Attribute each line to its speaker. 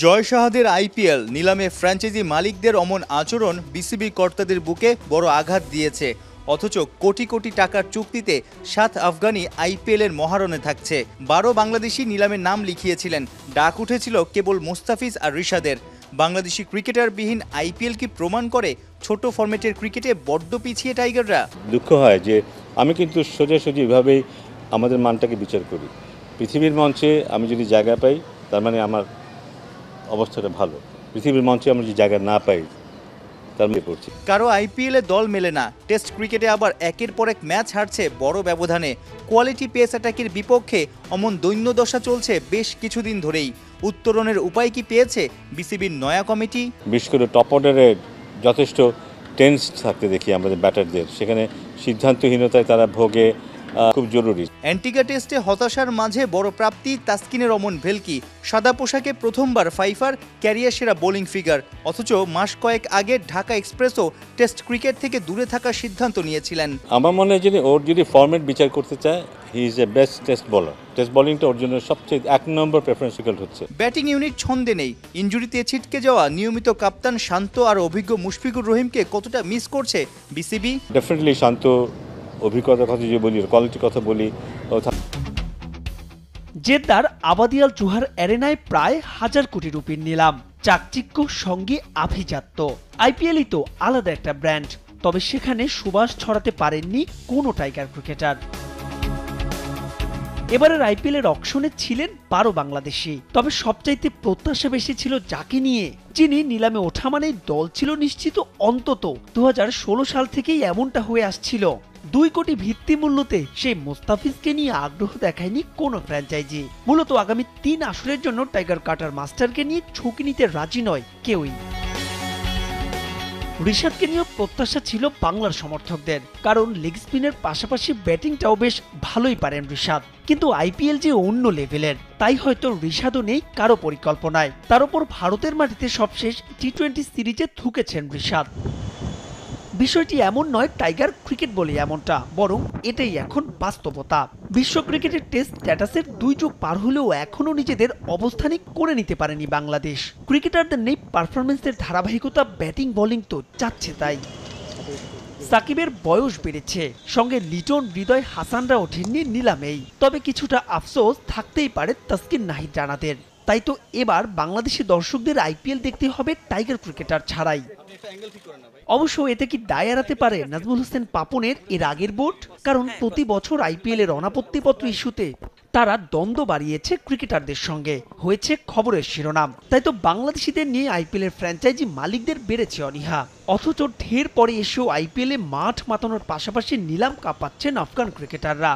Speaker 1: জয় শাহদের IPL নিলামে franchise মালিকদের অমন আচরণ বিসিবি কর্তাদের বুকে বড় আঘাত দিয়েছে। অথচ কোটি কোটি টাকার চুক্তিতে 7 আফগানি আইপিএলের মহারণে থাকছে। 12 বাংলাদেশি নিলামের নাম লিখিয়েছিলেন। ডাক উঠেছিল কেবল মুস্তাফিজ আর রিশাদের। বাংলাদেশি ক্রিকেটারবিহীন আইপিএল কি প্রমাণ করে ছোট ফরম্যাটের ক্রিকেটে বড্ড পিছিয়ে টাইগাররা?
Speaker 2: দুঃখ হয় যে আমি কিন্তু সোজাসুজি এভাবেই আমাদের মানটাকে বিচার করি। পৃথিবীর মঞ্চে আমি যদি জায়গা পাই তার মানে আমার অবস্থাটা ভালো। পৃথিবীর মঞ্চে আমরা যদি জায়গা না পাই তার মানে পড়ছি।
Speaker 1: কারো আইপিএলে দল মেলে না, টেস্ট ক্রিকেটে আবার একের পর এক ম্যাচ হারছে বড় ব্যবধানে। কোয়ালিটি পেস অ্যাটাকের বিপক্ষে অমন দৈন্যদশা চলছে বেশ কিছুদিন ধরেই। উত্তরণের উপায় কি পেয়েছে বিসিবির নয়া কমিটি?
Speaker 2: বিশেষ করে টপ অর্ডারে যথেষ্ট টেন্স থাকতে দেখি আমাদের ব্যাটারদের, সেখানে সিদ্ধান্তহীনতায় তারা ভোগে, খুব জরুরি।
Speaker 1: অ্যান্টিগা টেস্টে হতাশার মাঝে বড় প্রাপ্তি তাসকিনের অমন ভেলকি। সাদা পোশাকে প্রথমবার ফাইফার ক্যারিয়ার সেরা বোলিং ফিগার। অথচ মাস কয়েক আগে ঢাকা এক্সপ্রেসও টেস্ট ক্রিকেট থেকে দূরে থাকার সিদ্ধান্ত নিয়েছিলেন।
Speaker 2: আমার মনে হয় যে ওর যদি ফরম্যাট বিচার করতে চায়, he is a best test bowler. Test বোলিংটা ওর জন্য সবচেয়ে 1 নম্বর প্রেফারেন্সিয়াল হচ্ছে।
Speaker 1: ব্যাটিং ইউনিট ছন্দে নেই। ইনজুরিতে ছিটকে যাওয়া নিয়মিত কাপ্তান শান্ত আর অভিজ্ঞ মুশফিকুর রহিমকে কতটা মিস করছে বিসিবি?
Speaker 2: ডেফিনেটলি শান্ত, অভিজ্ঞতার কথা যদি বলি, কোয়ালিটির কথা বলি।
Speaker 3: জেদ্দার আবাদিয়াল জোহার অ্যারেনায় প্রায় 1000 কোটি রুপির নিলাম। চাকচিক্য সঙ্গে আভিজাত্য। আইপিএলই তো আলাদা একটা ব্র্যান্ড। তবে সেখানে সুবাস ছড়াতে পারেননি কোনো টাইগার ক্রিকেটার। এবারের আইপিএলের অকশনে ছিলেন 12 বাংলাদেশি। তবে সবচাইতে প্রত্যাশা বেশি ছিল যাকে নিয়ে, যিনি নিলামে ওঠা মানেই দল ছিল নিশ্চিত। অন্তত 2016 সাল থেকেই এমনটা হয়ে আসছিল। 2 কোটি ভিত্তিমূল্যতে সেই মুস্তাফিজকে নিয়ে আগ্রহ দেখায়নি কোনো ফ্র্যাঞ্চাইজি। মূলত আগামী 3 আসরের জন্য টাইগার কাটার মাস্টারকে নিয়ে ঝুঁকি নিতে রাজি নয় কেউই। রিশাদকে নিয়েও প্রত্যাশা ছিল বাংলার সমর্থকদের, কারণ লেগ স্পিনের পাশাপাশি ব্যাটিংটাও বেশ ভালোই পারেন রিশাদ। কিন্তু আইপিএল যে অন্য লেভেলের, তাই হয়তো রিশাদও নেই কারো পরিকল্পনায়। তার উপর ভারতের মাটিতে সবশেষ টি-20 সিরিজে থুকেছেন রিশাদ। বিষয়টি এমন নয় টাইগার ক্রিকেট বলে এমনটা, বরং এটাই এখন বাস্তবতা। বিশ্ব ক্রিকেটের টেস্ট স্ট্যাটাসের 2 যুগ পার হলেও এখনো নিজেদের অবস্থানই করে নিতে পারেনি বাংলাদেশ। ক্রিকেটারদের নেই পারফরমেন্সের ধারাবাহিকতা, ব্যাটিং বোলিং তো চাচ্ছে তাই। সাকিবের বয়স বেড়েছে, সঙ্গে লিটন, হৃদয়, হাসানরা ওঠেননি নিলামেই। তবে কিছুটা আফসোস থাকতেই পারে তাসকিন, নাহিদ রানাদের। তাই তো এবার বাংলাদেশি দর্শকদের আইপিএল দেখতে হবে টাইগার ক্রিকেটার ছাড়াই। অবশ্য এতে কি দায় এড়াতে পারে নাজমুল হোসেন পাপনের এর আগের বোর্ড? কারণ প্রতি বছর আইপিএল এর অনাপত্তিপত্র ইস্যুতে তারা দ্বন্দ্ব বাড়িয়েছে ক্রিকেটারদের সঙ্গে, হয়েছে খবরের শিরোনাম। তাই তো বাংলাদেশিদের নিয়ে আইপিএল এর ফ্র্যাঞ্চাইজি মালিকদের বেড়েছে অনীহা। অথচ ঢের পরে এসেও আইপিএল এ মাঠ মাতানোর পাশাপাশি নিলাম কাঁপাচ্ছেন আফগান ক্রিকেটাররা।